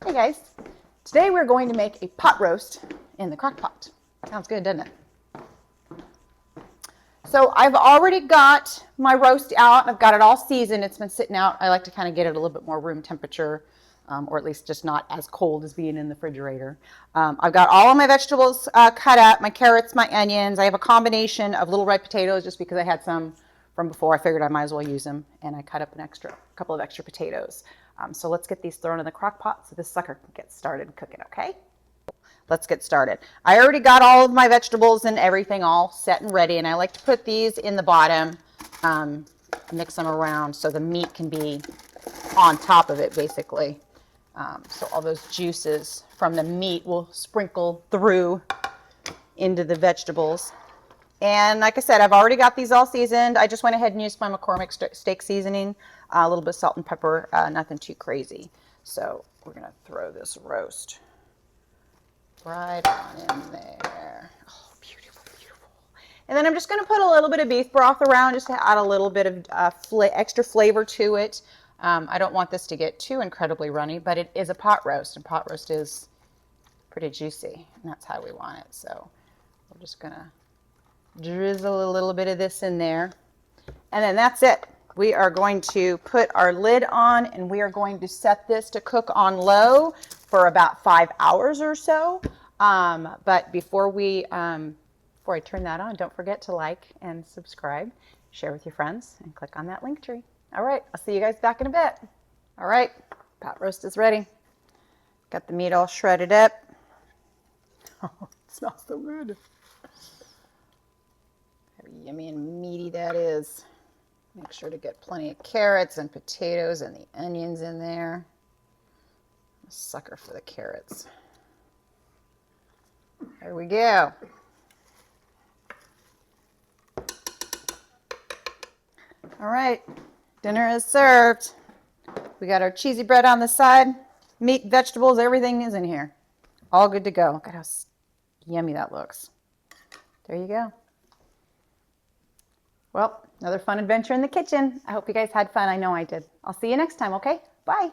Hey guys, today we're going to make a pot roast in the crock pot. Sounds good, doesn't it? So I've already got my roast out. I've got it all seasoned. It's been sitting out. I like to kind of get it a little bit more room temperature, or at least just not as cold as being in the refrigerator. I've got all of my vegetables cut up, my carrots, my onions. I have a combination of little red potatoes just because I had some from before. I figured I might as well use them, and I cut up a couple of extra potatoes. So let's get these thrown in the crock pot so this sucker can get started cooking, okay? Let's get started. I already got all of my vegetables and everything all set and ready, and I like to put these in the bottom, mix them around so the meat can be on top of it, basically. So all those juices from the meat will sprinkle through into the vegetables. And like I said, I've already got these all seasoned. I just went ahead and used my McCormick steak seasoning, a little bit of salt and pepper, nothing too crazy. So we're going to throw this roast right on in there. Oh, beautiful, beautiful. And then I'm just going to put a little bit of beef broth around just to add a little bit of extra flavor to it. I don't want this to get too incredibly runny, but it is a pot roast, and pot roast is pretty juicy, and that's how we want it. So we're just going to drizzle a little bit of this in there, and then that's it. We are going to put our lid on, and we are going to set this to cook on low for about 5 hours or so. But before I turn that on, don't forget to like and subscribe, share with your friends, and click on that link tree. All right, I'll see you guys back in a bit. All right, pot roast is ready. Got the meat all shredded up. Oh, it smells so good. How yummy and meaty that is. Make sure to get plenty of carrots and potatoes and the onions in there. I'm a sucker for the carrots. There we go. All right, dinner is served. We got our cheesy bread on the side, meat, vegetables, everything is in here. All good to go. Look at how yummy that looks. There you go. Well, another fun adventure in the kitchen. I hope you guys had fun. I know I did. I'll see you next time, okay? Bye.